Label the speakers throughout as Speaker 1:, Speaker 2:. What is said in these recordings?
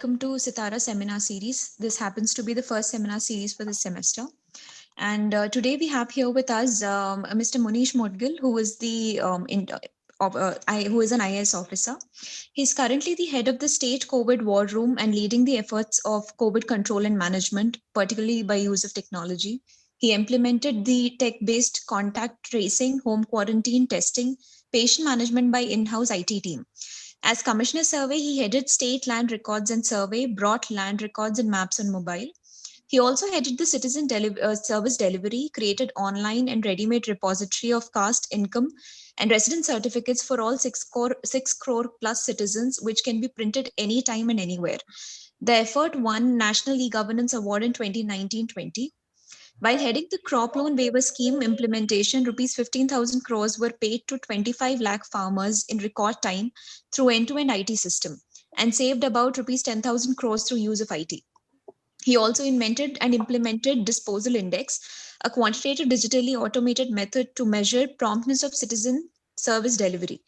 Speaker 1: welcome to Sitara Seminar Series. This happens to be the first seminar series for this semester. And today we have here with us Mr. Munish Moudgil, who is who is an IAS officer. He's currently the head of the state COVID war room and leading the efforts of COVID control and management, particularly by use of technology. He implemented the tech-based contact tracing, home quarantine testing, patient management by in-house IT team. As Commissioner Survey, he headed state land records and survey, brought land records and maps on mobile. He also headed the citizen service delivery, created online and ready-made repository of caste, income, and resident certificates for all 6 crore plus citizens, which can be printed anytime and anywhere. The effort won National E-Governance Award in 2019-20. While heading the crop loan waiver scheme implementation, rupees 15,000 crores were paid to 25 lakh farmers in record time through end-to-end IT system and saved about rupees 10,000 crores through use of IT. He also invented and implemented Disposal Index, a quantitative digitally automated method to measure promptness of citizen service delivery.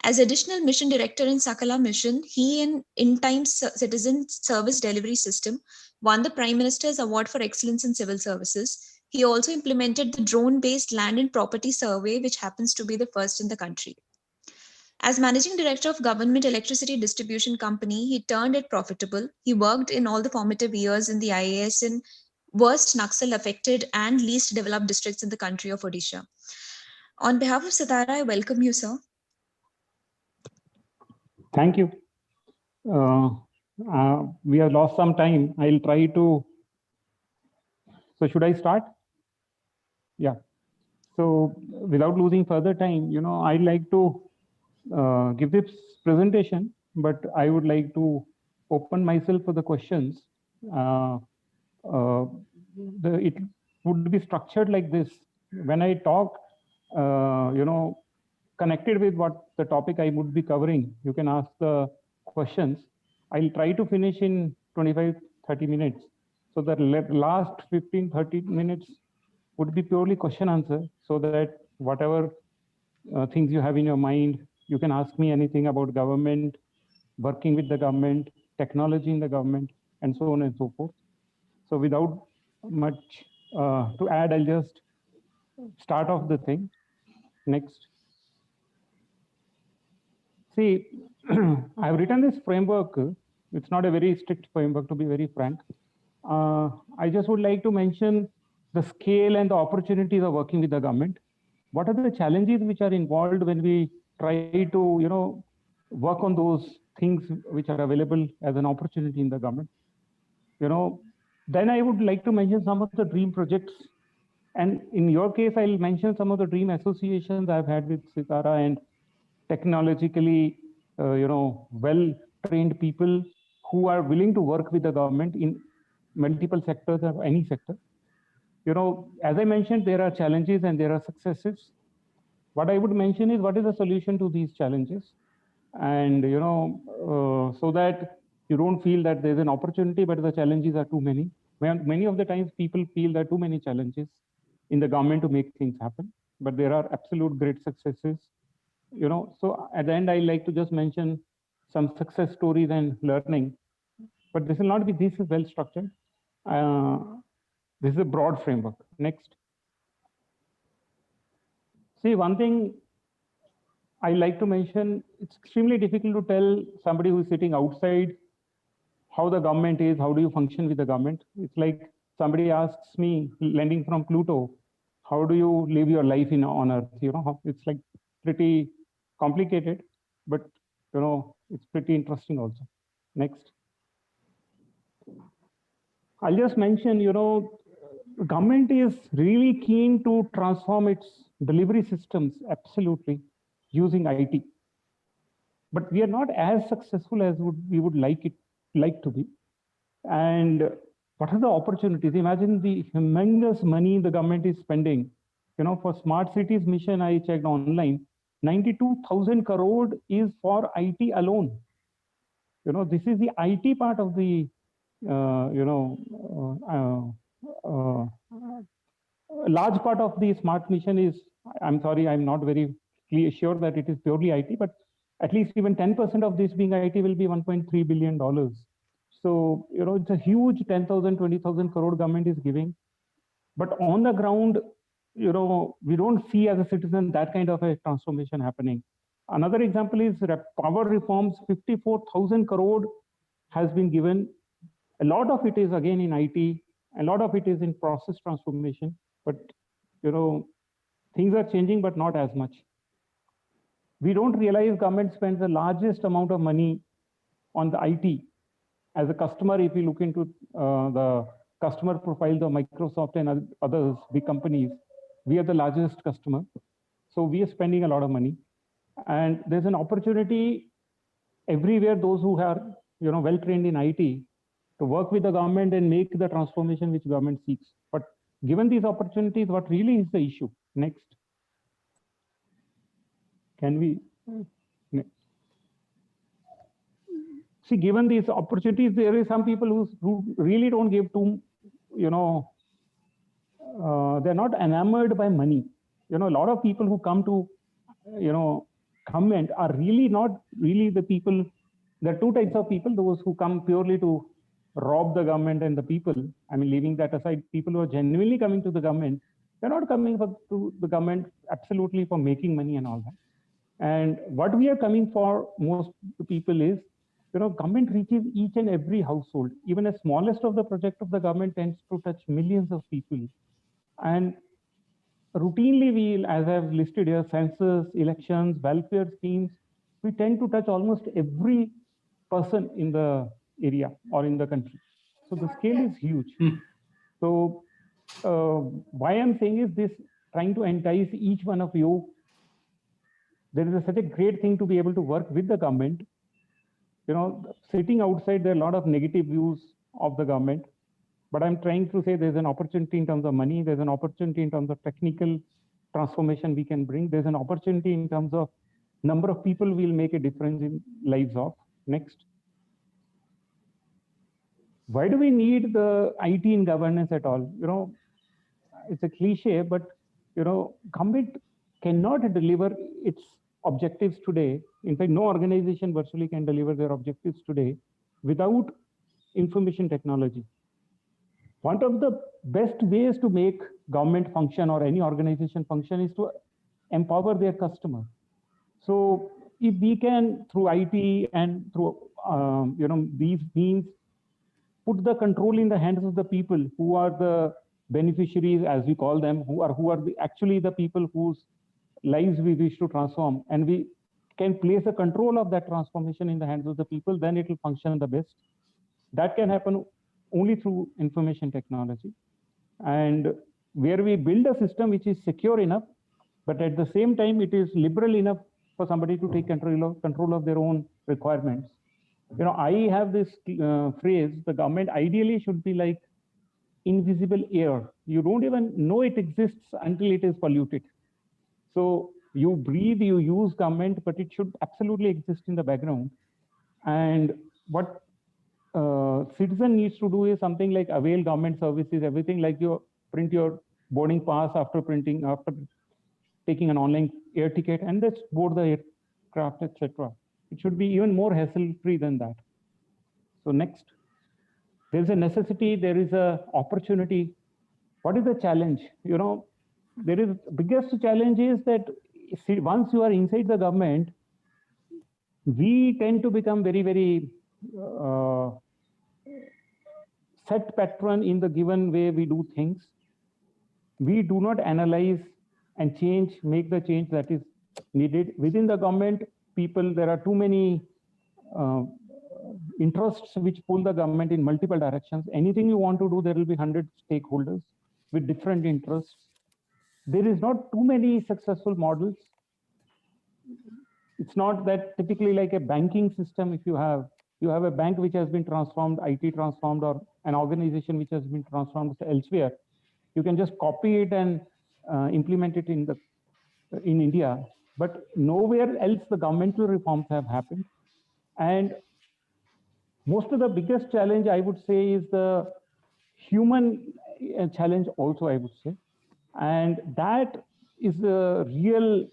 Speaker 1: As additional mission director in Sakala mission, he in time citizen service delivery system won the Prime Minister's Award for Excellence in Civil Services. He also implemented the drone-based land and property survey, which happens to be the first in the country. As managing director of Government Electricity Distribution Company, he turned it profitable. He worked in all the formative years in the IAS in worst Naxal affected and least developed districts in the country of Odisha. On behalf of Sitara, I welcome you, sir.
Speaker 2: Thank you. We have lost some time. I'll try to. So should I start? Yeah. So without losing further time, I'd like to give this presentation, but I would like to open myself for the questions. It would be structured like this. When I talk, connected with what the topic I would be covering, you can ask the questions. I'll try to finish in 25-30 minutes. So the last 15-30 minutes would be purely question answer, so that whatever things you have in your mind, you can ask me anything about government, working with the government, technology in the government, and so on and so forth. So without much to add, I'll just start off the thing. Next. See, I've written this framework. It's not a very strict framework, to be very frank. I just would like to mention the scale and the opportunities of working with the government. What are the challenges which are involved when we try to, work on those things which are available as an opportunity in the government? Then I would like to mention some of the dream projects. And in your case, I'll mention some of the dream associations I've had with Sitara and technologically, well-trained people who are willing to work with the government in multiple sectors or any sector. As I mentioned, there are challenges and there are successes. What I would mention is what is the solution to these challenges, and so that you don't feel that there's an opportunity, but the challenges are too many. Many of the times people feel there are too many challenges in the government to make things happen, but there are absolute great successes. So at the end, I like to just mention some success stories and learning, but this will not be, this is well structured. This is a broad framework. Next. See, one thing I like to mention, it's extremely difficult to tell somebody who's sitting outside how the government is, how do you function with the government? It's like somebody asks me, landing from Pluto, how do you live your life on Earth? It's like pretty complicated, but it's pretty interesting also. Next. I'll just mention, government is really keen to transform its delivery systems, absolutely, using IT. But we are not as successful as we would like to be. And what are the opportunities? Imagine the humongous money the government is spending. For smart cities mission, I checked online, 92,000 crore is for IT alone. This is the IT part of the a large part of the smart mission is, I'm sorry, I'm not very sure that it is purely IT, but at least even 10% of this being IT will be $1.3 billion. So, it's a huge 10,000, 20,000 crore government is giving. But on the ground, we don't see as a citizen that kind of a transformation happening. Another example is power reforms, 54,000 crore has been given. A lot of it is again in IT, a lot of it is in process transformation, but things are changing, but not as much. We don't realize government spends the largest amount of money on the IT. As a customer, if you look into the customer profiles of Microsoft and others, big companies, we are the largest customer. So we are spending a lot of money. And there's an opportunity everywhere, those who are well trained in IT, to work with the government and make the transformation which government seeks. But given these opportunities, what really is the issue? Next. Can we? Next. See, given these opportunities, there is some people who really don't give to, they're not enamored by money. A lot of people who come to, government are really not really the people. There are two types of people: those who come purely to rob the government and the people. I mean, leaving that aside, people who are genuinely coming to the government, they're not coming to the government absolutely for making money and all that. And what we are coming for, most people, is government reaches each and every household. Even the smallest of the project of the government tends to touch millions of people. And routinely, we, as I've listed here, census, elections, welfare schemes, we tend to touch almost every person in the area or in the country. So the scale is huge. So why I'm saying is this: trying to entice each one of you. There is such a great thing to be able to work with the government. Sitting outside, there are a lot of negative views of the government. But I'm trying to say there's an opportunity in terms of money. There's an opportunity in terms of technical transformation we can bring. There's an opportunity in terms of number of people we'll make a difference in lives of. Next. Why do we need the IT in governance at all? It's a cliche, but government cannot deliver its objectives today. In fact, no organization virtually can deliver their objectives today without information technology. One of the best ways to make government function or any organization function is to empower their customer. So if we can, through IT and through these means, put the control in the hands of the people who are the beneficiaries, as we call them, who are actually the people whose lives we wish to transform, and we can place a control of that transformation in the hands of the people, then it will function the best. That can happen only through information technology. And where we build a system which is secure enough, but at the same time, it is liberal enough for somebody to take control of their own requirements. I have this phrase: the government ideally should be like invisible air. You don't even know it exists until it is polluted. So you breathe, you use government, but it should absolutely exist in the background. And what citizen needs to do is something like avail government services, everything like you print your boarding pass after taking an online air ticket, and just board the aircraft, etc. It should be even more hassle-free than that. So next, there's a necessity, there is a opportunity. What is the challenge? There is biggest challenge is that once you are inside the government, we tend to become very, very set pattern in the given way we do things. We do not analyze and make the change that is needed. Within the government, there are too many interests which pull the government in multiple directions. Anything you want to do, there will be 100 stakeholders with different interests. There is not too many successful models. It's not that typically like a banking system. If you have a bank which has been transformed, IT transformed, or an organization which has been transformed elsewhere, you can just copy it and implement it in India. But nowhere else the governmental reforms have happened. And most of the biggest challenge, I would say, is the human challenge also, I would say. And that is a real,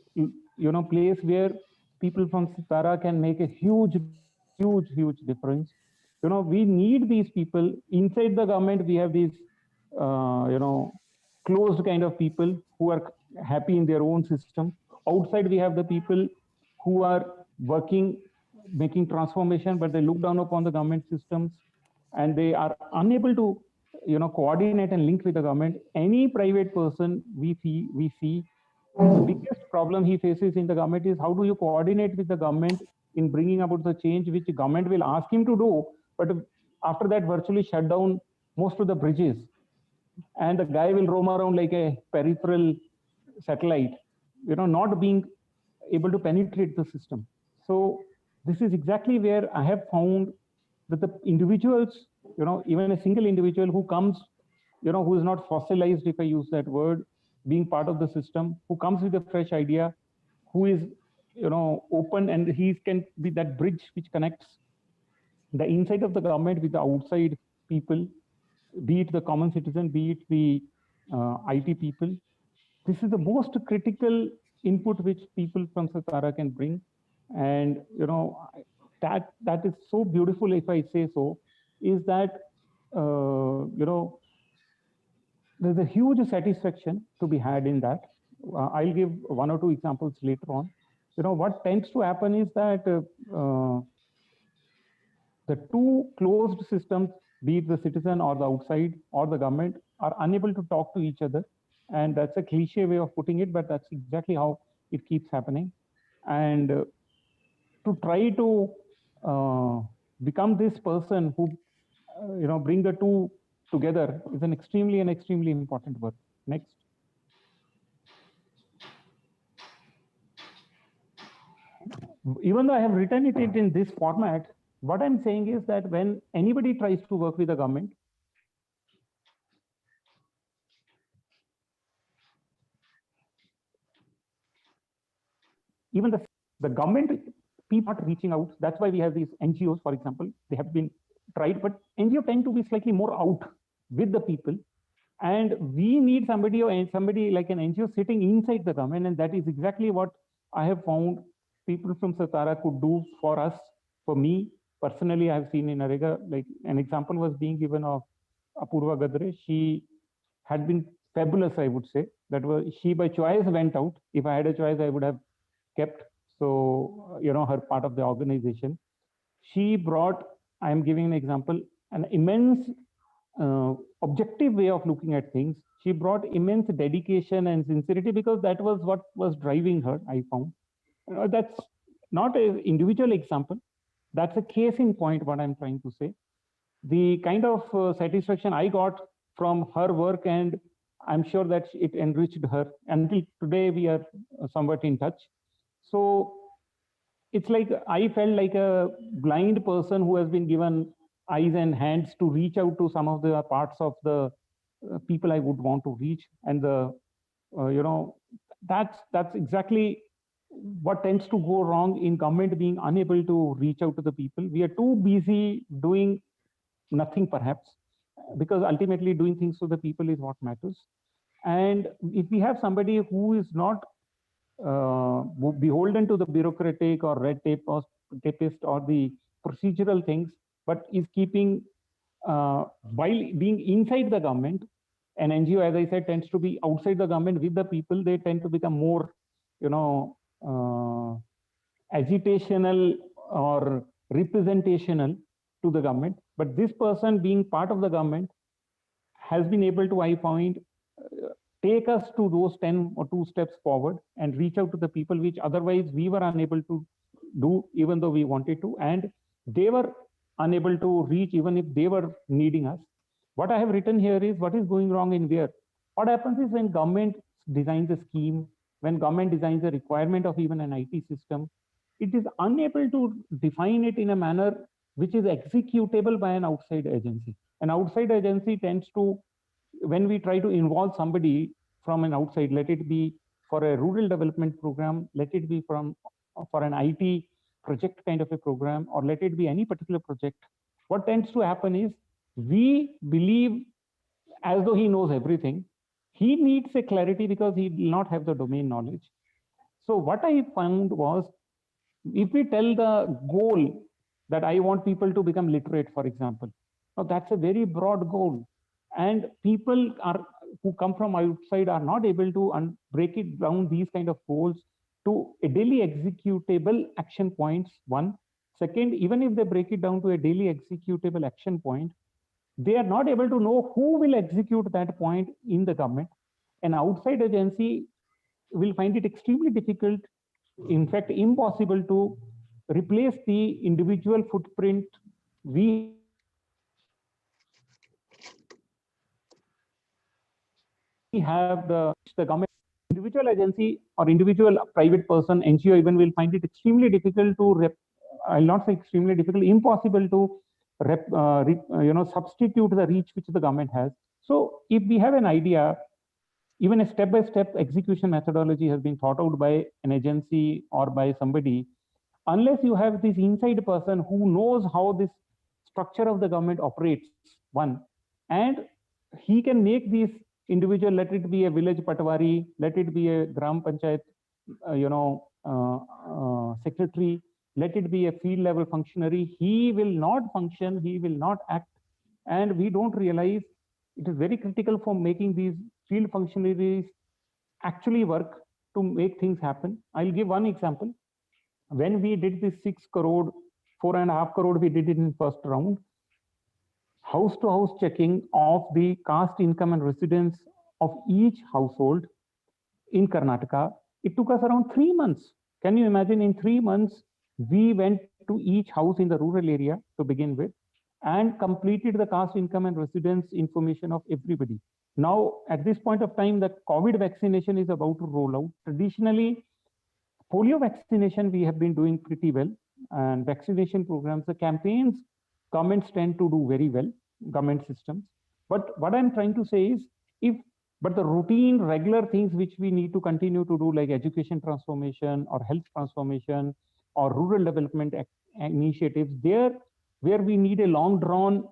Speaker 2: place where people from Sitara can make a huge, huge, huge difference. we need these people. Inside the government, we have these, closed kind of people who are happy in their own system. Outside, we have the people who are working, making transformation, but they look down upon the government systems, and they are unable to, coordinate and link with the government. Any private person we see the biggest problem he faces in the government is how do you coordinate with the government in bringing about the change which the government will ask him to do, but after that virtually shut down most of the bridges, and the guy will roam around like a peripheral satellite, not being able to penetrate the system. So this is exactly where I have found that the individuals, even a single individual who comes, who is not fossilized, if I use that word, being part of the system, who comes with a fresh idea, who is, open, and he can be that bridge which connects the inside of the government with the outside people, be it the common citizen, be it the IT people. This is the most critical input which people from Satara can bring. And, that is so beautiful, if I say so, is that, there's a huge satisfaction to be had in that. I'll give one or two examples later on. What tends to happen is that the two closed systems, be it the citizen or the outside or the government, are unable to talk to each other. And that's a cliche way of putting it, but that's exactly how it keeps happening. And to try to uh, become this person who, bring the two together is an extremely important work. Next. Even though I have written it in this format, what I'm saying is that when anybody tries to work with the government, even the government people are not reaching out. That's why we have these NGOs, for example. They have been tried, but NGOs tend to be slightly more out with the people. And we need somebody like an NGO sitting inside the government, and that is exactly what I have found people from Satara could do for us. For me personally, I have seen in Narega, like an example was being given of Apurva Gadre. She had been fabulous, I would say. That was she by choice went out. If I had a choice, I would have kept. So, her part of the organization. She brought, I am giving an example, an immense objective way of looking at things. She brought immense dedication and sincerity because that was what was driving her, I found. That's not an individual example. That's a case in point, what I'm trying to say. The kind of satisfaction I got from her work, and I'm sure that it enriched her. Until today, we are somewhat in touch. So it's like I felt like a blind person who has been given eyes and hands to reach out to some of the parts of the people I would want to reach. And that's exactly what tends to go wrong in government being unable to reach out to the people. We are too busy doing nothing, perhaps, because ultimately doing things to the people is what matters. And if we have somebody who is not beholden to the bureaucratic or red tape or tapist or the procedural things, but is keeping while being inside the government. An NGO, as I said, tends to be outside the government with the people. They tend to become more, agitational or representational to the government. But this person, being part of the government, has been able to, I find, take us to those 10 or 2 steps forward and reach out to the people which otherwise we were unable to do, even though we wanted to, and they were unable to reach even if they were needing us. What I have written here is what is going wrong in where. What happens is when government designs a scheme, when government designs a requirement of even an IT system, it is unable to define it in a manner which is executable by an outside agency. An outside agency tends to, when we try to involve somebody from an outside, let it be for a rural development program, let it be for an IT project kind of a program, or let it be any particular project, what tends to happen is we believe as though he knows everything. He needs a clarity because he will not have the domain knowledge. So what I found was, if we tell the goal that I want people to become literate, for example. Now, that's a very broad goal. And people are who come from outside are not able to break it down, these kind of goals, to a daily executable action points, one. Second, even if they break it down to a daily executable action point, they are not able to know who will execute that point in the government. An outside agency will find it extremely difficult, in fact, impossible to replace the individual footprint we have in the government. The individual agency or individual private person, NGO even, will find it extremely difficult to I'll not say extremely difficult, impossible to substitute the reach which the government has. So if we have an idea, even a step-by-step execution methodology has been thought out by an agency or by somebody, unless you have this inside person who knows how this structure of the government operates, one, and he can make these individual, let it be a village patwari, let it be a gram panchayat, secretary, let it be a field level functionary, he will not function, he will not act. And we don't realize it is very critical for making these field functionaries actually work to make things happen. I'll give one example. When we did this 6 crore, 4.5 crore, we did it in first round. House to house checking of the caste income and residence of each household in Karnataka, it took us around 3 months. Can you imagine? In 3 months, we went to each house in the rural area to begin with and completed the caste income and residence information of everybody. Now, at this point of time, the COVID vaccination is about to roll out. Traditionally, polio vaccination, we have been doing pretty well. And vaccination programs, the campaigns, governments tend to do very well, government systems. But what I'm trying to say is, but the routine, regular things which we need to continue to do, like education transformation or health transformation or rural development initiatives, there where we need a long drawn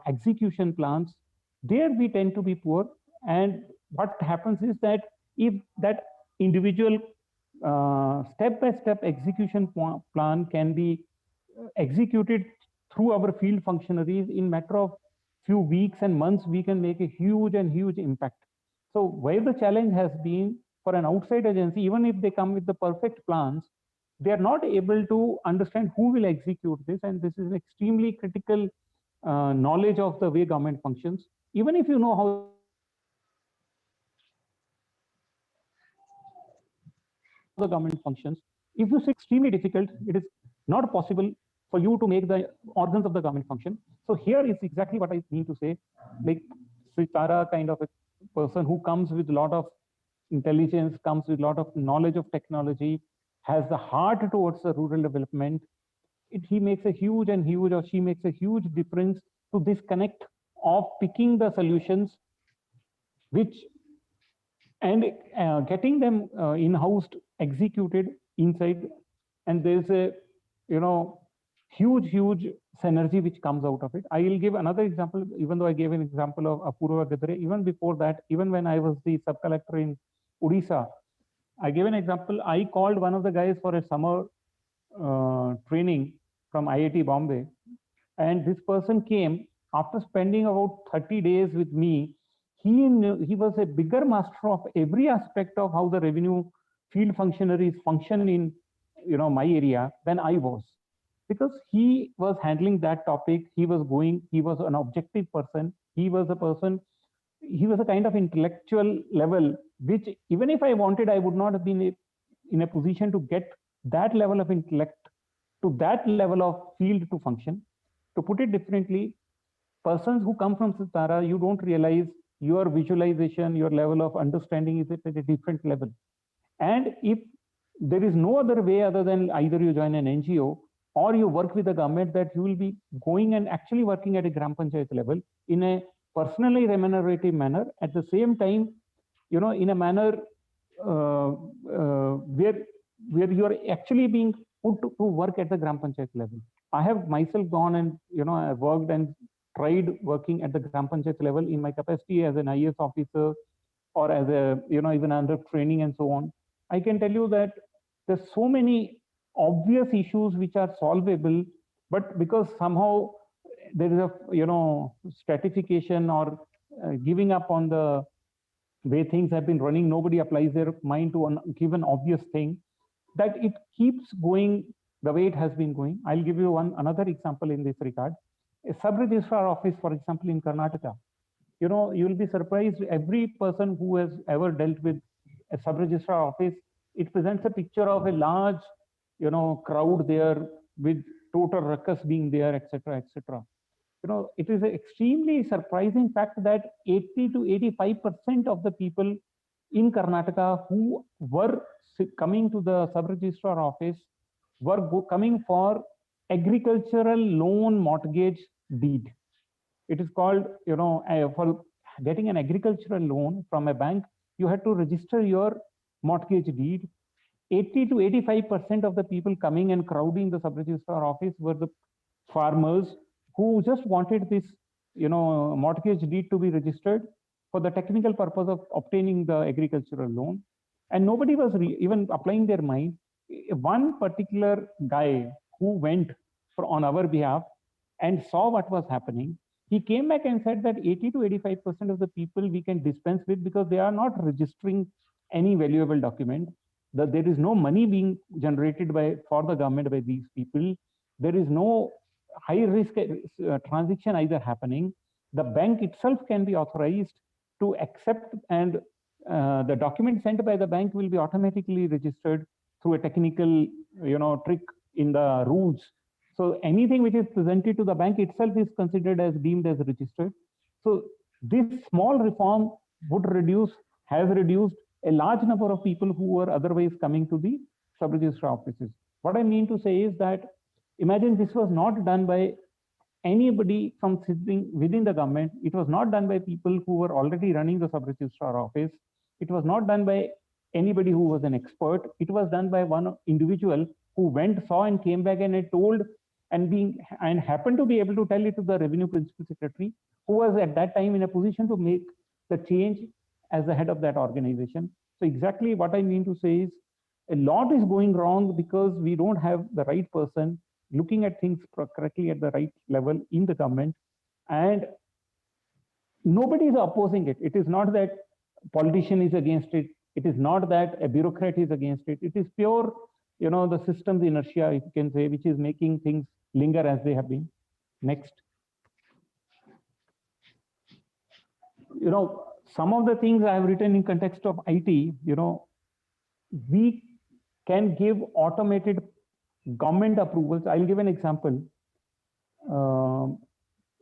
Speaker 2: execution plans, there we tend to be poor. And what happens is that if that individual step-by-step execution plan can be executed through our field functionaries in matter of few weeks and months, we can make a huge impact. So where the challenge has been for an outside agency, even if they come with the perfect plans, they are not able to understand who will execute this. And this is an extremely critical knowledge of the way government functions. Even if you know how the government functions, if you say extremely difficult, it is not possible for you to make the organs of the government function. So here is exactly what I mean to say. Like Sitara, kind of a person who comes with a lot of intelligence, comes with a lot of knowledge of technology, has the heart towards the rural development. He makes a huge or she makes a huge difference to this connect of picking the solutions which and getting them in-house executed inside. And there's a huge synergy which comes out of it. I will give another example. Even though I gave an example of Apurva Gadre, even before that, even when I was the sub collector in Odisha, I gave an example. I called one of the guys for a summer training from IIT Bombay, and this person came after spending about 30 days with me. He was a bigger master of every aspect of how the revenue field functionaries function in my area than I was, because he was handling that topic. He was an objective person. He was a kind of intellectual level which, even if I wanted, I would not have been in a position to get that level of intellect to that level of field to function. To put it differently, persons who come from Sitara, you don't realize your visualization, your level of understanding is at a different level. And if there is no other way other than either you join an NGO or you work with the government, that you will be going and actually working at a Gram Panchayat level in a personally remunerative manner, at the same time, in a manner where you are actually being put to work at the Gram Panchayat level. I have myself gone and I worked and tried working at the Gram Panchayat level in my capacity as an IAS officer or as a even under training and so on. I can tell you that there's so many obvious issues which are solvable But because somehow there is a stratification or giving up on the way things have been running, nobody applies their mind to a given obvious thing, that it keeps going the way it has been going. I'll give you another example in this regard. A sub-registrar office, for example, in Karnataka, you'll be surprised, every person who has ever dealt with a sub-registrar office, it presents a picture of a large crowd there, with total ruckus being there, etc., etc. It is an extremely surprising fact that 80 to 85% of the people in Karnataka who were coming to the sub-registrar office were coming for agricultural loan mortgage deed. It is called, for getting an agricultural loan from a bank, you had to register your mortgage deed. 80 to 85% of the people coming and crowding the sub-registrar office were the farmers who just wanted this, mortgage deed to be registered for the technical purpose of obtaining the agricultural loan. And nobody was even applying their mind. One particular guy who went on our behalf and saw what was happening, he came back and said that 80 to 85% of the people we can dispense with, because they are not registering any valuable document, that there is no money being generated for the government by these people. There is no high risk transaction either happening. The bank itself can be authorized to accept, and the document sent by the bank will be automatically registered through a technical trick in the rules. So anything which is presented to the bank itself is considered as deemed as registered. So this small reform has reduced a large number of people who were otherwise coming to the sub-registrar offices. What I mean to say is that, imagine this was not done by anybody from sitting within the government. It was not done by people who were already running the sub-registrar office. It was not done by anybody who was an expert. It was done by one individual who went, saw, and came back and told, and happened to be able to tell it to the revenue principal secretary, who was at that time in a position to make the change as the head of that organization. So exactly what I mean to say is, a lot is going wrong because we don't have the right person looking at things correctly at the right level in the government, and nobody is opposing it. It is not that politician is against it. It is not that a bureaucrat is against it. It is pure, the system's inertia, if you can say, which is making things linger as they have been. Next. Some of the things I have written in context of IT, we can give automated government approvals. I'll give an example.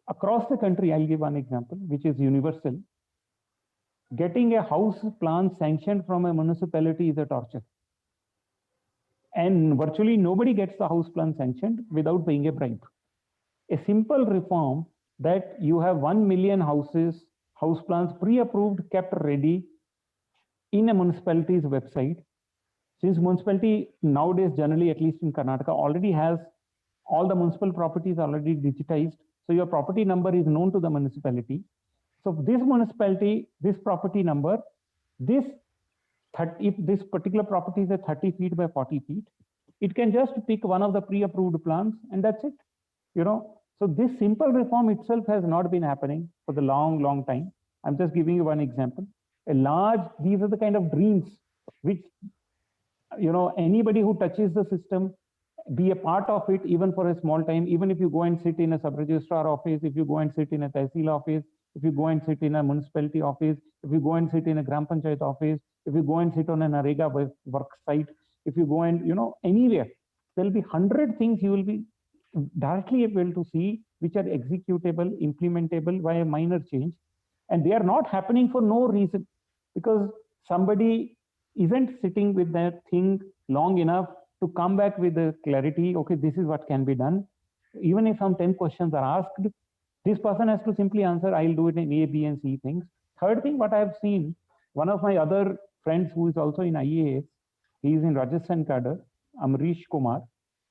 Speaker 2: Across the country, I'll give one example, which is universal. Getting a house plan sanctioned from a municipality is a torture. And virtually nobody gets the house plan sanctioned without paying a bribe. A simple reform that you have 1 million house plans pre-approved, kept ready in a municipality's website. Since municipality nowadays, generally, at least in Karnataka, already has all the municipal properties already digitized. So your property number is known to the municipality. So this municipality, this property number, if this particular property is a 30 feet by 40 feet, it can just pick one of the pre-approved plans, and that's it. So this simple reform itself has not been happening for the long time. I'm just giving you one example. These are the kind of dreams which, anybody who touches the system, be a part of it, even for a small time, even if you go and sit in a sub-registrar office, if you go and sit in a tehsil office, if you go and sit in a municipality office, if you go and sit in a gram panchayat office, if you go and sit on an Narega work site, if you go and, anywhere, there'll be 100 things you will be directly able to see which are executable, implementable by a minor change. And they are not happening for no reason, because somebody isn't sitting with that thing long enough to come back with the clarity, okay, this is what can be done. Even if some 10 questions are asked, this person has to simply answer, I'll do it in A, B, and C things. Third thing, what I've seen, one of my other friends who is also in IAS, he's in Rajasthan cadre, Amrish Kumar.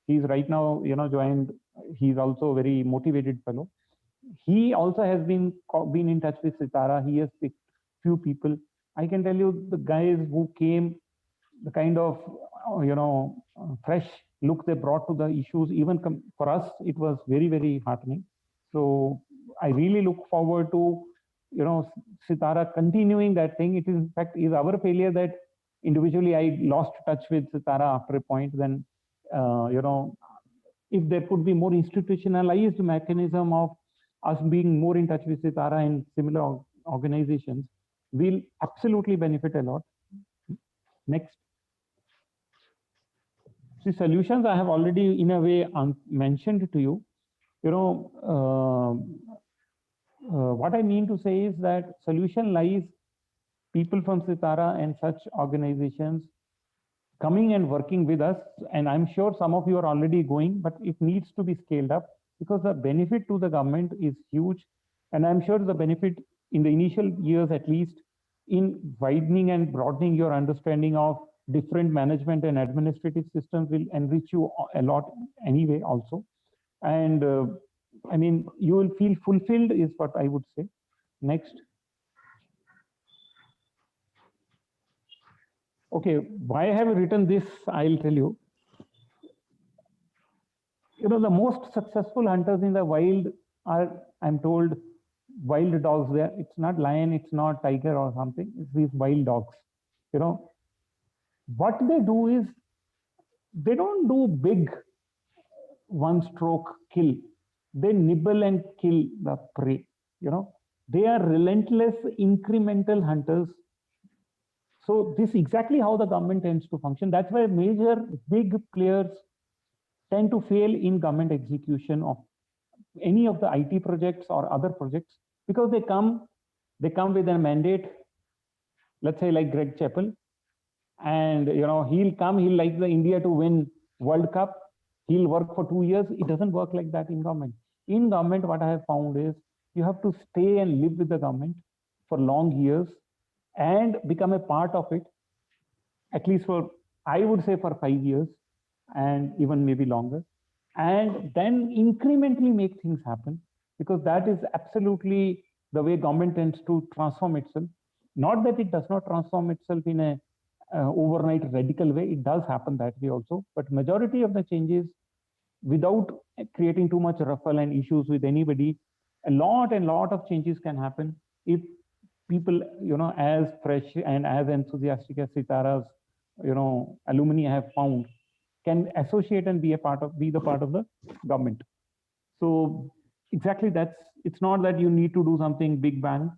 Speaker 2: He's right now, joined. He's also a very motivated fellow. He also has been in touch with Sitara. He has picked few people. I can tell you the guys who came, the kind of, fresh look they brought to the issues, even for us, it was very, very heartening. So I really look forward to, Sitara continuing that thing. It is, in fact, is our failure that individually I lost touch with Sitara after a point. Then, if there could be more institutionalized mechanism of us being more in touch with Sitara and similar organizations, will absolutely benefit a lot. Next. See, solutions I have already in a way mentioned to you. What I mean to say is that solution lies people from Sitara and such organizations coming and working with us. And I'm sure some of you are already going, but it needs to be scaled up because the benefit to the government is huge. And I'm sure the benefit in the initial years, at least, in widening and broadening your understanding of different management and administrative systems will enrich you a lot anyway also. And I mean, you will feel fulfilled is what I would say. Next. Okay, why I have written this, I'll tell you. The most successful hunters in the wild are, I'm told, wild dogs. There, it's not lion, it's not tiger or something. It's these wild dogs. What they do is they don't do big one-stroke kill. They nibble and kill the prey. They are relentless, incremental hunters. So this is exactly how the government tends to function. That's why major big players tend to fail in government execution of any of the IT projects or other projects, because they come with a mandate. Let's say like Greg Chappell, and he'll like the India to win World Cup. He'll work for 2 years. It doesn't work like that in government. In government, what I have found is you have to stay and live with the government for long years and become a part of it, at least for, I would say, for 5 years and even maybe longer, and then incrementally make things happen, because that is absolutely the way government tends to transform itself. Not that it does not transform itself in a overnight radical way. It does happen that way also, but majority of the changes, without creating too much ruffle and issues with anybody, a lot of changes can happen if people, as fresh and as enthusiastic as Sitara's, alumni have found, can associate and be the part of the government. So exactly, it's not that you need to do something big bang.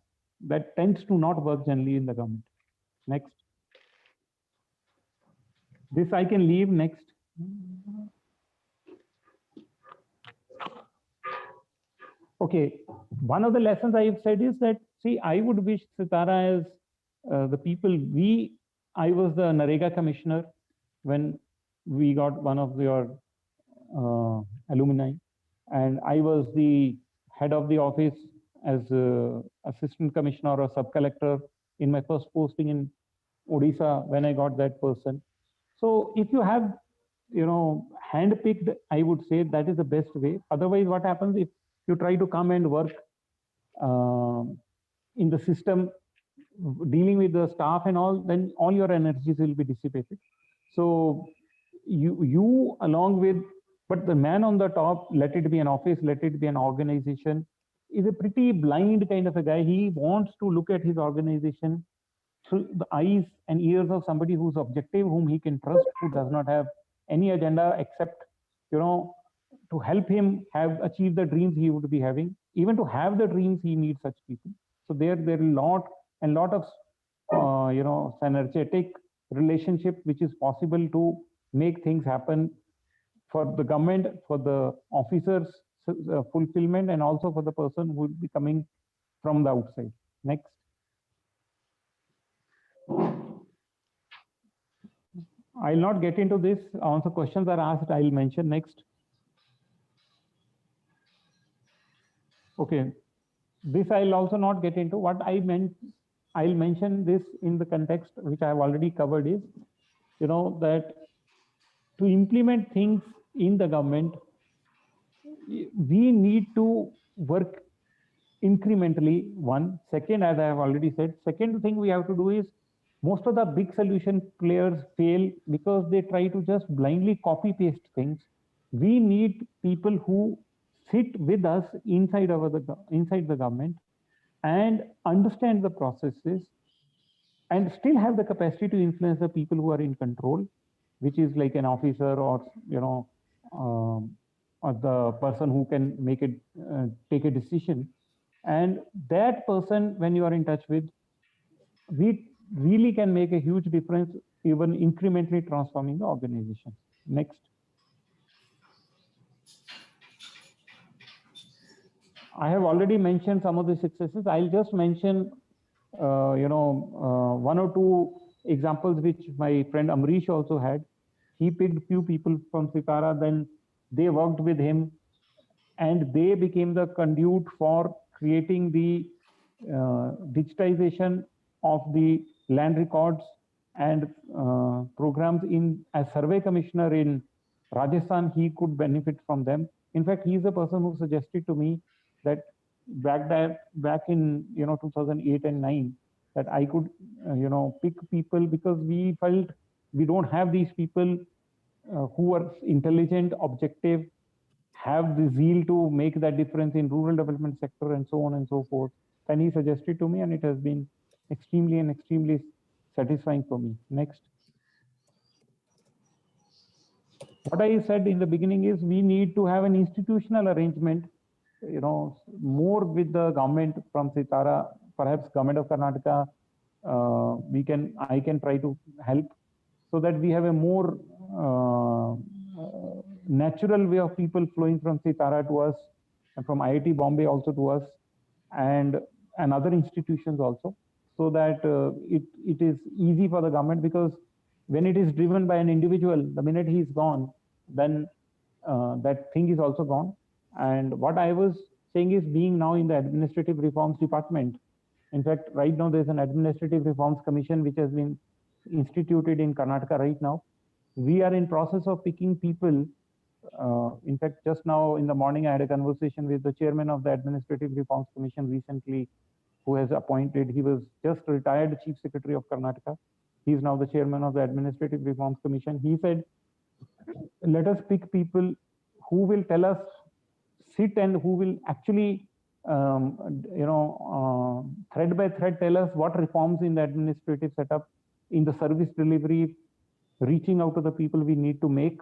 Speaker 2: That tends to not work generally in the government. Next. This I can leave. Next. Okay, one of the lessons I've said is that, see, I would wish Sitara as the people, I was the Narega commissioner when we got one of your alumni, and I was the head of the office as assistant commissioner or sub-collector in my first posting in Odisha when I got that person. So if you have, hand-picked, I would say that is the best way. Otherwise, what happens if you try to come and work in the system, dealing with the staff and all, then all your energies will be dissipated. So you along with, but the man on the top, let it be an office, let it be an organization, is a pretty blind kind of a guy. He wants to look at his organization through the eyes and ears of somebody who's objective, whom he can trust, who does not have any agenda except, to help him have achieve the dreams he would be having. Even to have the dreams, he needs such people. So there are a lot of synergetic relationship which is possible to make things happen for the government, for the officers fulfillment, and also for the person who will be coming from the outside. Next. I'll not get into this. Also, questions are asked, I'll mention next. Okay, this I'll also not get into. What I meant, I'll mention this in the context which I have already covered is, that to implement things in the government, we need to work incrementally. One. Second, as I have already said, second thing we have to do is Most of the big solution players fail because they try to just blindly copy paste things. We need people who sit with us inside the government and understand the processes and still have the capacity to influence the people who are in control, which is like an officer or um, or the person who can take a decision. And that person, when you are in touch with, we really can make a huge difference, even incrementally transforming the organization. Next. I have already mentioned some of the successes. I'll just mention, one or two examples which my friend Amrish also had. He picked few people from Sitara, then they worked with him, and they became the conduit for creating the digitization of the land records and programs. In as survey commissioner in Rajasthan, he could benefit from them. In fact, he is the person who suggested to me that back in 2008 and 9, that I could pick people, because we felt we don't have these people who are intelligent, objective, have the zeal to make that difference in rural development sector and so on and so forth. And he suggested to me, and it has been extremely satisfying for me. Next. What I said in the beginning is we need to have an institutional arrangement, more with the government from Sitara, perhaps government of Karnataka. I can try to help so that we have a more natural way of people flowing from Sitara to us, and from IIT Bombay also to us, and other institutions also, so that it is easy for the government, because when it is driven by an individual, the minute he is gone, then that thing is also gone. And what I was saying is, being now in the administrative reforms department, in fact, right now there's an administrative reforms commission which has been instituted in Karnataka right now. We are in process of picking people. In fact, just now in the morning, I had a conversation with the chairman of the Administrative Reforms Commission recently, who has appointed, he was just retired Chief Secretary of Karnataka. He is now the chairman of the Administrative Reforms Commission. He said, let us pick people who will tell us, sit and who will actually, thread by thread tell us what reforms in the administrative setup, in the service delivery, reaching out to the people we need to make,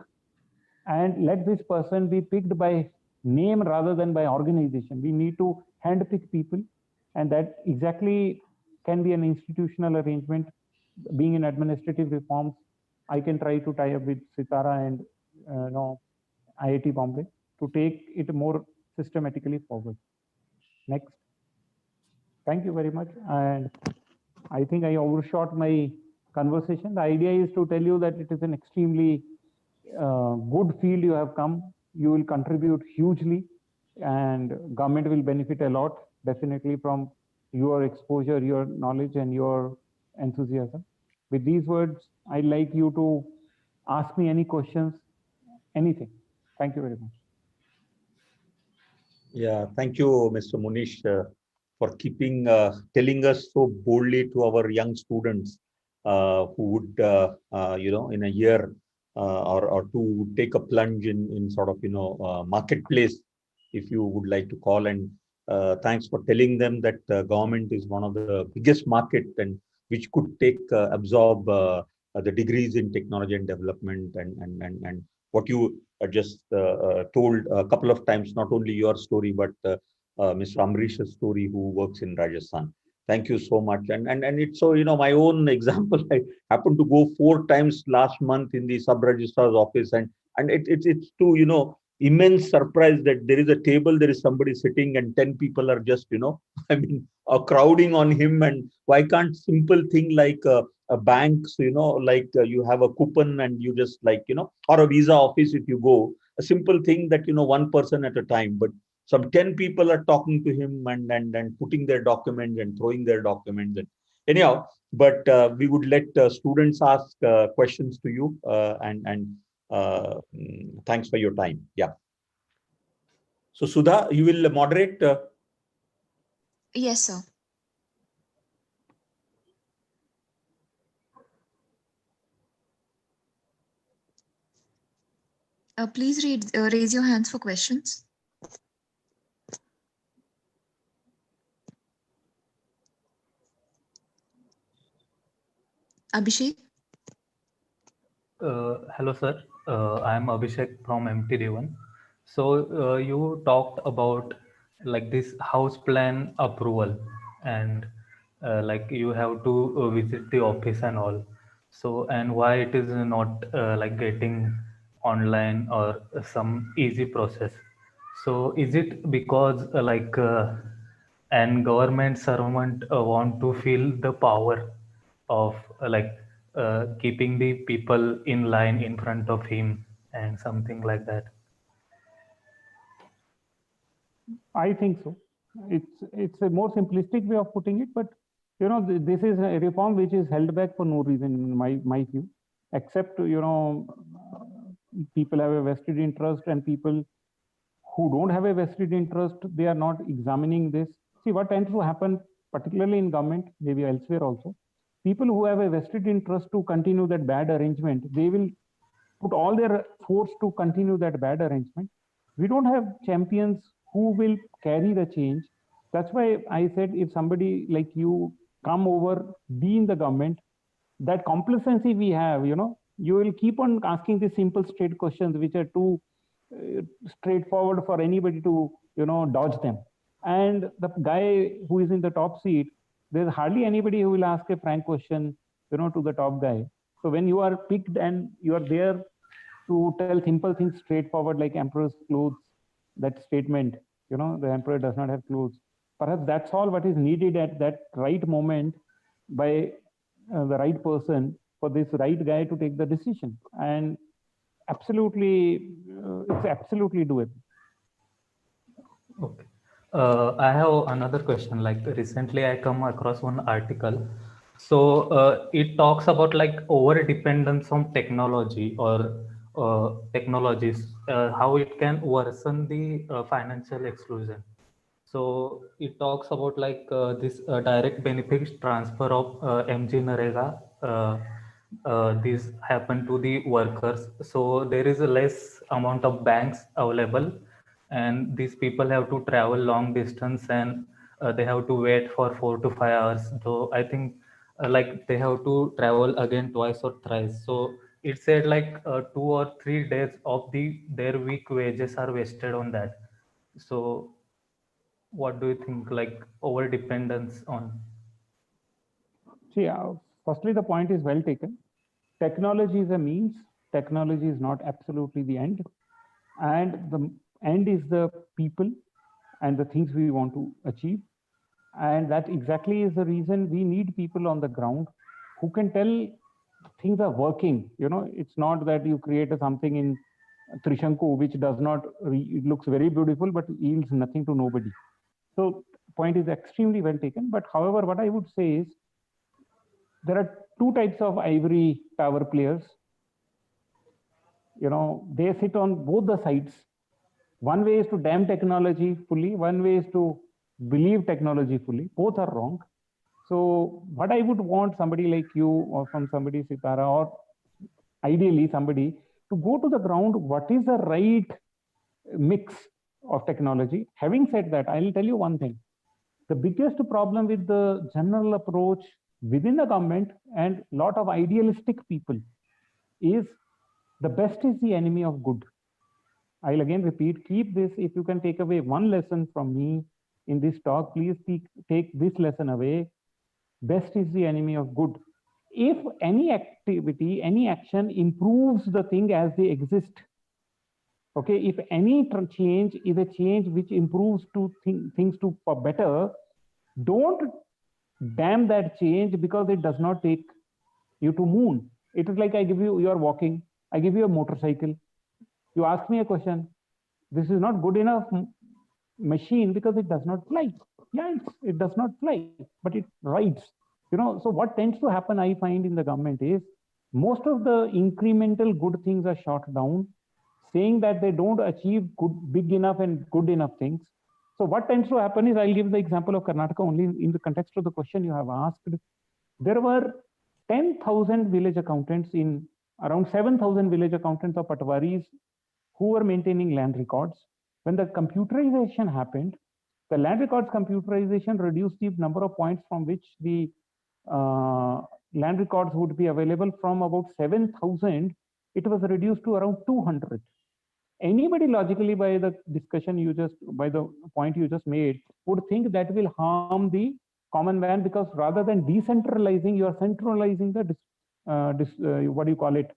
Speaker 2: and let this person be picked by name rather than by organization. We need to handpick people, and that exactly can be an institutional arrangement. Being in administrative reforms, I can try to tie up with Sitara and IIT Bombay to take it more systematically forward. Next. Thank you very much. And I think I overshot my conversation. The idea is to tell you that it is an extremely good field you have come. You will contribute hugely, and government will benefit a lot, definitely, from your exposure, your knowledge, and your enthusiasm. With these words, I'd like you to ask me any questions, anything. Thank you very much.
Speaker 3: Yeah, thank you, Mr. Munish, for telling us so boldly to our young students who would, in a year or two, take a plunge in sort of, marketplace, if you would like to call. And thanks for telling them that government is one of the biggest market, and which could absorb the degrees in technology and development, and what you just told a couple of times, not only your story, but Mr. Amrish's story, who works in Rajasthan. Thank you so much. And it's so, my own example, I happened to go 4 times last month in the sub-registrar's office, and it's to, immense surprise that there is a table, there is somebody sitting, and 10 people are just, I mean, crowding on him. And why can't simple thing like a bank, so, like you have a coupon and you just like, or a visa office, if you go, a simple thing that, one person at a time, but some 10 people are talking to him and putting their documents and throwing their documents. And anyhow, but we would let students ask questions to you, and thanks for your time. Yeah. So Sudha, you will moderate.
Speaker 1: Yes, sir. Please raise your hands for questions. Abhishek?
Speaker 4: Hello, sir. I am Abhishek from MTD1. So you talked about like this house plan approval and like you have to visit the office and all. So and why it is not like getting online or some easy process. So is it because an government servant want to feel the power of keeping the people in line in front of him and something like that?
Speaker 2: I think so. It's a more simplistic way of putting it, but this is a reform which is held back for no reason in my view, except people have a vested interest, and people who don't have a vested interest, they are not examining this. See what tends to happen, particularly in government, maybe elsewhere also. People who have a vested interest to continue that bad arrangement, they will put all their force to continue that bad arrangement. We don't have champions who will carry the change. That's why I said, if somebody like you come over, be in the government, that complacency we have, you will keep on asking these simple straight questions which are too straightforward for anybody to dodge them. And the guy who is in the top seat, there's hardly anybody who will ask a frank question to the top guy. So when you are picked and you are there to tell simple things straightforward, like emperor's clothes, that statement, the emperor does not have clothes, perhaps that's all what is needed at that right moment by the right person, for this right guy to take the decision. And absolutely, it's absolutely doable.
Speaker 4: Okay. I have another question. Like recently, I come across one article. So it talks about like over dependence on technology or technologies, how it can worsen the financial exclusion. So it talks about like this direct benefits transfer of MG Narega. These happen to the workers. So there is a less amount of banks available, and these people have to travel long distance, and they have to wait for 4 to 5 hours. So I think like they have to travel again twice or thrice. So it said like 2 or 3 days of their week wages are wasted on that. So what do you think, like over dependence on?
Speaker 2: See, firstly, the point is well taken. Technology is a means, technology is not absolutely the end. And the end is the people and the things we want to achieve. And that exactly is the reason we need people on the ground who can tell things are working. It's not that you create something in Trishanku which does not, it looks very beautiful, but yields nothing to nobody. So point is extremely well taken. But however, what I would say is, there are two types of ivory tower players. They sit on both the sides. One way is to damn technology fully, one way is to believe technology fully. Both are wrong. So what I would want somebody like you, or from somebody Sitara, or ideally somebody, to go to the ground, what is the right mix of technology. Having said that, I'll tell you one thing. The biggest problem with the general approach within the government and lot of idealistic people is, the best is the enemy of good. I'll again repeat, keep this, if you can take away one lesson from me in this talk, please take this lesson away. Best is the enemy of good. If any activity, any action improves the thing as they exist, okay, if any change is a change which improves to things to for better, don't damn that change because it does not take you to moon. It is like you are walking, I give you a motorcycle. You ask me a question, this is not good enough machine because it does not fly. Yeah, it does not fly, but it rides. So what tends to happen, I find, in the government is, most of the incremental good things are shot down, saying that they don't achieve big enough and good enough things. So what tends to happen is, I'll give the example of Karnataka only in the context of the question you have asked. There were 10,000 village accountants, in around 7,000 village accountants or patwaris who were maintaining land records. When the computerization happened, the land records computerization reduced the number of points from which the land records would be available from about 7,000, it was reduced to around 200. Anybody logically, by the point you just made, would think that will harm the common man, because rather than decentralizing, you are centralizing the what do you call it,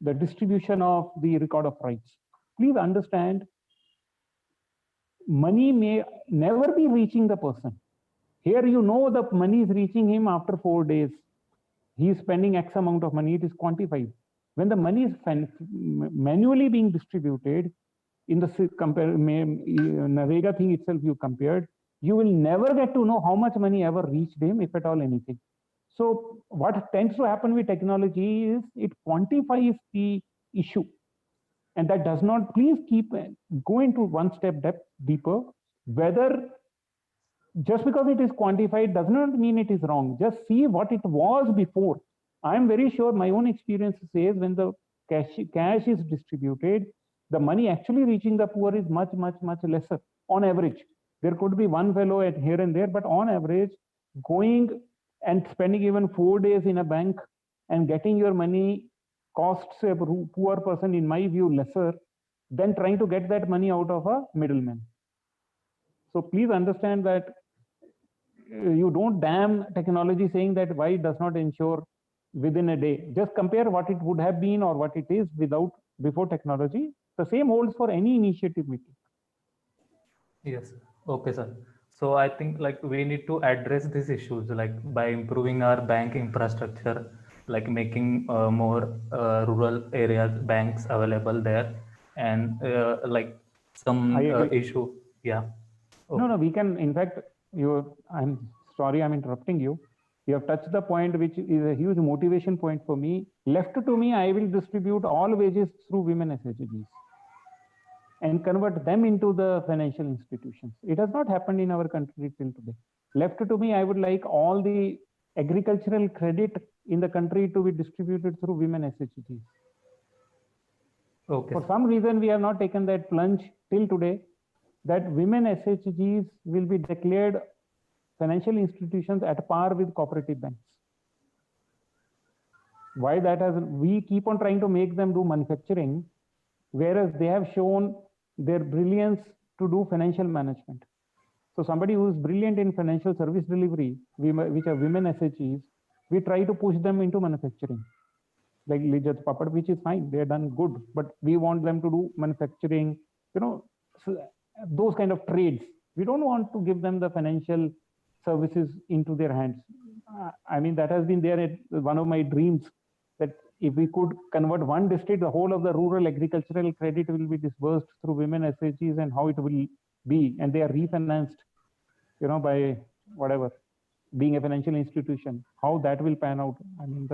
Speaker 2: the distribution of the record of rights. Please understand, money may never be reaching the person. Here, you know, the money is reaching him after 4 days. He is spending X amount of money, it is quantified. When the money is manually being distributed, in the Narega thing itself you compared, you will never get to know how much money ever reached him, if at all anything. So what tends to happen with technology is it quantifies the issue. And that does not, please keep go into one step deeper, whether just because it is quantified does not mean it is wrong. Just see what it was before. I'm very sure my own experience says when the cash is distributed, the money actually reaching the poor is much, much, much lesser on average. There could be one fellow at here and there, but on average, going and spending even 4 days in a bank and getting your money costs a poor person, in my view, lesser than trying to get that money out of a middleman. So please understand that you don't damn technology saying that why it does not ensure within a day. Just compare what it would have been or what it is before technology. The same holds for any initiative meeting.
Speaker 4: Yes. Okay, sir. So I think like we need to address these issues like by improving our bank infrastructure, like making more rural areas banks available there, and like some issue. Yeah.
Speaker 2: Okay. No, we can. In fact, I'm sorry, I'm interrupting you. You have touched the point, which is a huge motivation point for me. Left to me, I will distribute all wages through women SHGs and convert them into the financial institutions. It has not happened in our country till today. Left to me, I would like all the agricultural credit in the country to be distributed through women SHGs.
Speaker 4: Okay.
Speaker 2: For some reason, we have not taken that plunge till today, that women SHGs will be declared financial institutions at par with cooperative banks. Why that has, we keep on trying to make them do manufacturing, whereas they have shown their brilliance to do financial management. So somebody who is brilliant in financial service delivery, which are women SHGs, we try to push them into manufacturing. Like Lijat Papad, which is fine, they are done good, but we want them to do manufacturing, so those kind of trades. We don't want to give them the financial services into their hands. I mean, that has been there, one of my dreams, that if we could convert one district, the whole of the rural agricultural credit will be disbursed through women SHGs, and how it will be, and they are refinanced, by whatever, being a financial institution, how that will pan out. I mean,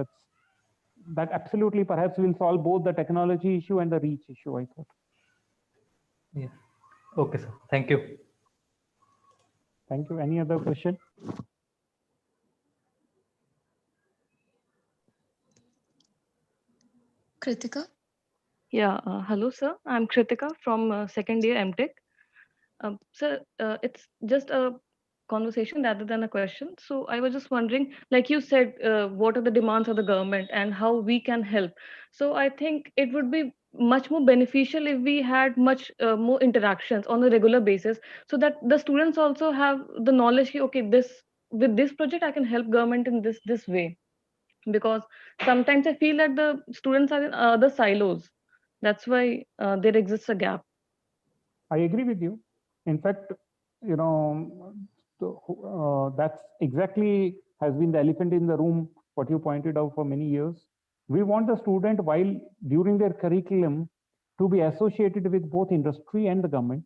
Speaker 2: that absolutely perhaps will solve both the technology issue and the reach issue, I thought.
Speaker 4: Yeah. Okay, sir. Thank you.
Speaker 2: Thank you. Any other question?
Speaker 1: Kritika?
Speaker 5: Yeah, hello, sir. I'm Kritika from second year MTech. Sir, it's just a conversation rather than a question. So I was just wondering, like you said, what are the demands of the government and how we can help. So I think it would be much more beneficial if we had much more interactions on a regular basis, so that the students also have the knowledge. Okay, with this project I can help government in this way, because sometimes I feel that the students are in other silos. That's why there exists a gap.
Speaker 2: I agree with you. In fact, that's exactly has been the elephant in the room, what you pointed out for many years. We want the student, while during their curriculum, to be associated with both industry and the government.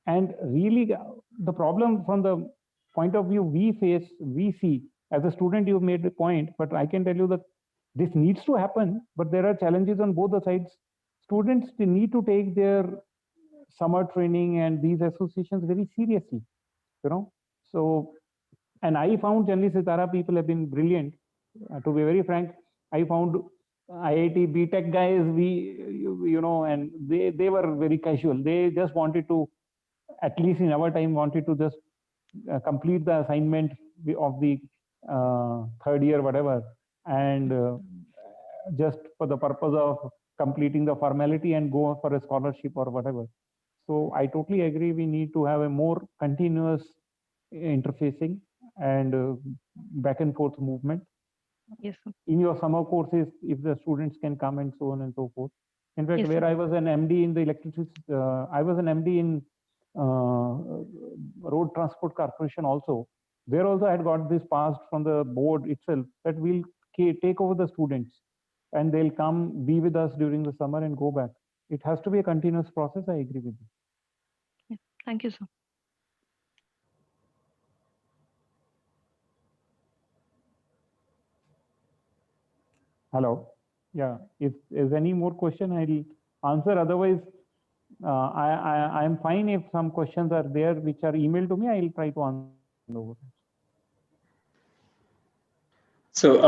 Speaker 2: And really, the problem from the point of view we see, as a student, you've made the point, but I can tell you that this needs to happen, but there are challenges on both the sides. Students, they need to take their summer training and these associations very seriously, So, and I found Generally Sitara people have been brilliant. To be very frank, I found IIT BTech guys, and they were very casual. They just wanted to, at least in our time, wanted to just complete the assignment of the third year, whatever, and just for the purpose of completing the formality and go for a scholarship or whatever. So I totally agree. We need to have a more continuous interfacing and back and forth movement.
Speaker 5: Yes, sir.
Speaker 2: In your summer courses, if the students can come and so on and so forth. In fact,
Speaker 5: Yes,
Speaker 2: where
Speaker 5: sir.
Speaker 2: I was an MD in the electricity, I was an MD in Road Transport Corporation also. There also I had got this passed from the board itself that we'll take over the students and they'll come be with us during the summer and go back. It has to be a continuous process. I agree with you.
Speaker 5: Yeah. Thank you, sir.
Speaker 2: Hello. Yeah. If there's any more question, I'll answer. Otherwise, I'm fine if some questions are there which are emailed to me. I'll try to answer over.
Speaker 6: So,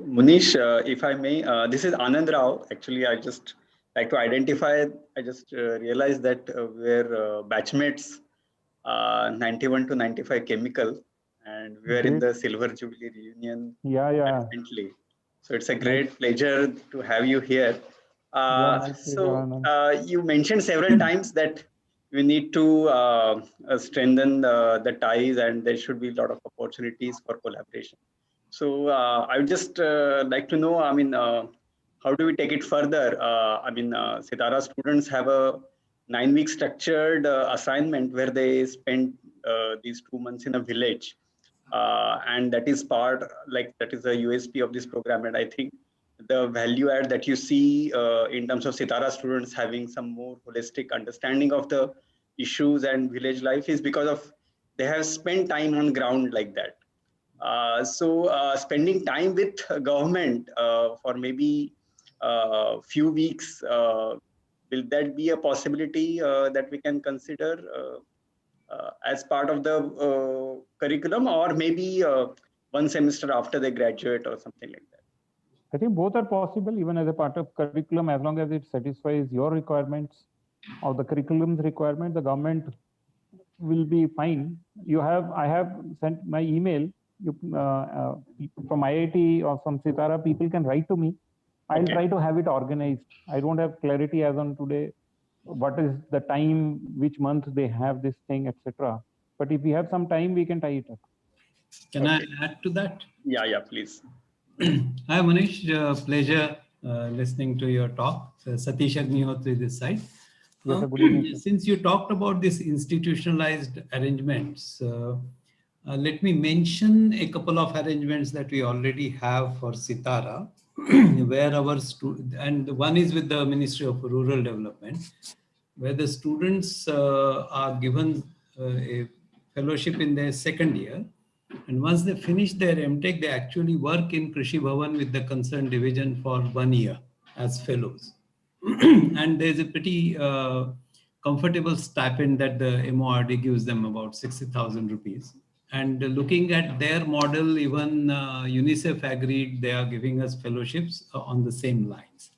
Speaker 6: Munish, if I may, this is Anand Rao. Actually, I just like to identify. I just realized that we're batchmates, 91 to 95 chemical, and we were in the Silver Jubilee reunion recently. So it's a great pleasure to have you here. You mentioned several times that we need to strengthen the ties, and there should be a lot of opportunities for collaboration. So I would just like to know, I mean, how do we take it further? Sitara students have a 9-week structured assignment where they spend these 2 months in a village. And that is that is a USP of this program. And I think the value add that you see in terms of Sitara students having some more holistic understanding of the issues and village life is because of they have spent time on ground like that. Spending time with government for maybe a few weeks, will that be a possibility that we can consider as part of the curriculum, or maybe one semester after they graduate or something like that?
Speaker 2: I think both are possible even as a part of curriculum, as long as it satisfies your requirements or the curriculum's requirement. The government will be fine. I have sent my email. From IIT or from Sitara, people can write to me. I'll try to have it organized. I don't have clarity as on today what is the time, which month they have this thing, etc. But if we have some time, we can tie it up.
Speaker 7: Can I add to that?
Speaker 6: Yeah, please.
Speaker 7: Hi, Munish. Pleasure listening to your talk. So, Satish Agnihotri this side.
Speaker 2: Yes, good evening,
Speaker 7: since you talked about this institutionalized arrangements, let me mention a couple of arrangements that we already have for Sitara, where and one is with the Ministry of Rural Development, where the students are given a fellowship in their second year. And once they finish their MTech, they actually work in Krishi Bhavan with the concerned division for 1 year as fellows. And there's a pretty comfortable stipend that the MORD gives them, about 60,000 rupees. And looking at their model, even UNICEF agreed they are giving us fellowships on the same lines.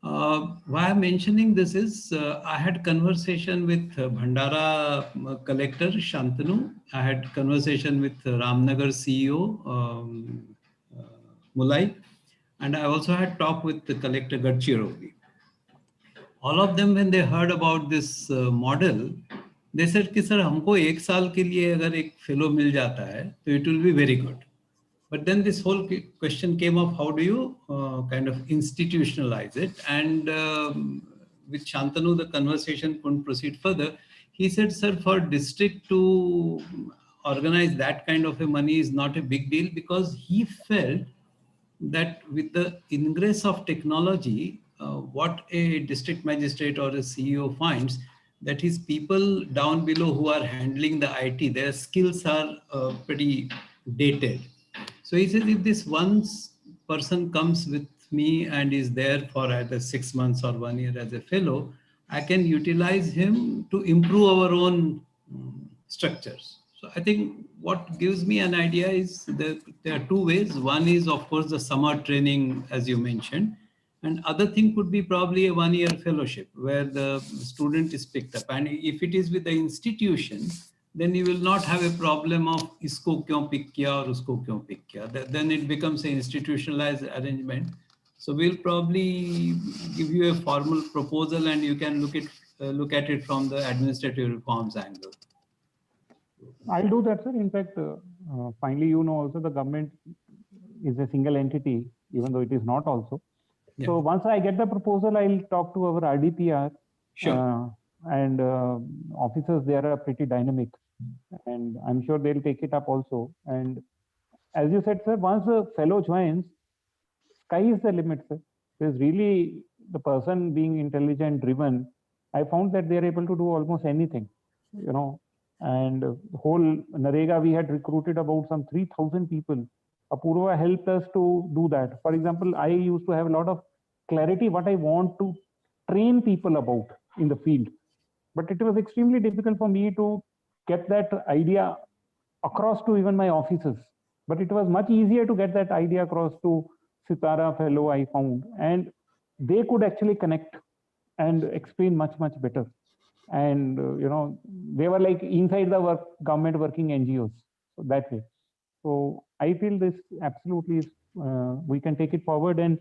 Speaker 7: Why I'm mentioning this is I had conversation with Bhandara collector Shantanu. I had conversation with Ramnagar CEO Mulai, and I also had talked with the collector Gadchiroli. All of them, when they heard about this model, they said कि sir हमको 1 साल के लिए अगर एक fellow मिल जाता है तो it will be very good. But then this whole question came up, how do you kind of institutionalize it? And with Shantanu, the conversation couldn't proceed further. He said, sir, for district to organize that kind of a money is not a big deal, because he felt that with the ingress of technology, what a district magistrate or a CEO finds, that his people down below who are handling the IT, their skills are pretty dated. So he says, if this one person comes with me and is there for either 6 months or 1 year as a fellow, I can utilize him to improve our own structures. So So I think what gives me an idea is that there are two ways. One is, of course, the summer training, as you mentioned. And other thing could be probably a one-year fellowship where the student is picked up. And if it is with the institution, then you will not have a problem of isko kyon pick kiya or usko kyon pick kiya. Then it becomes an institutionalized arrangement. So we'll probably give you a formal proposal and you can look at it from the administrative reforms angle.
Speaker 2: I'll do that, sir. In fact, finally, also the government is a single entity, even though it is not also. Yeah. So once I get the proposal, I'll talk to our RDPR.
Speaker 7: Sure.
Speaker 2: And officers there are pretty dynamic. And I'm sure they'll take it up also. And as you said, sir, once a fellow joins, sky is the limit, sir. There's really the person being intelligent, driven. I found that they're able to do almost anything, and the whole Narega, we had recruited about some 3,000 people. Apurva helped us to do that. For example, I used to have a lot of clarity what I want to train people about in the field. But it was extremely difficult for me to get that idea across to even my officers. But it was much easier to get that idea across to Sitara fellow I found. And they could actually connect and explain much, much better. And, they were like inside the government working NGOs, so that way. So I feel this absolutely is, we can take it forward, and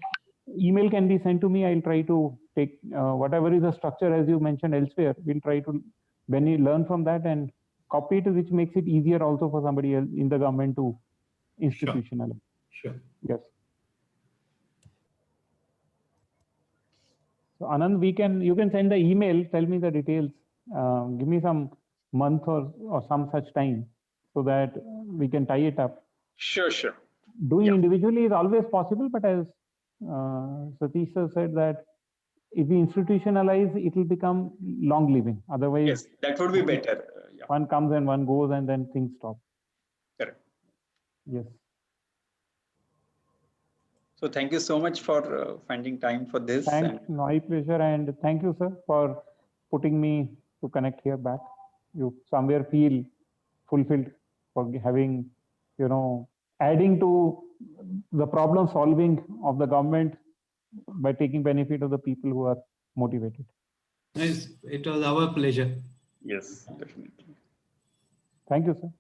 Speaker 2: email can be sent to me. I'll try to take whatever is the structure, as you mentioned elsewhere, we'll try to learn from that and copy it, which makes it easier also for somebody else in the government to institutionalize.
Speaker 7: Sure.
Speaker 2: Yes. So Anand, you can send the email, tell me the details, give me some month or some such time so that we can tie it up.
Speaker 6: Sure.
Speaker 2: Doing individually is always possible, but as Satish sir said, that if we institutionalize, it will become long living. Otherwise,
Speaker 6: yes, that would be better.
Speaker 2: Yeah. One comes and one goes, and then things stop.
Speaker 6: Correct.
Speaker 2: Yes.
Speaker 6: So thank you so much for finding time for this.
Speaker 2: My pleasure, and thank you, sir, for putting me to connect here back. You somewhere feel fulfilled for having, adding to the problem solving of the government by taking benefit of the people who are motivated.
Speaker 7: Yes, it was our pleasure.
Speaker 6: Yes, definitely.
Speaker 2: Thank you, sir.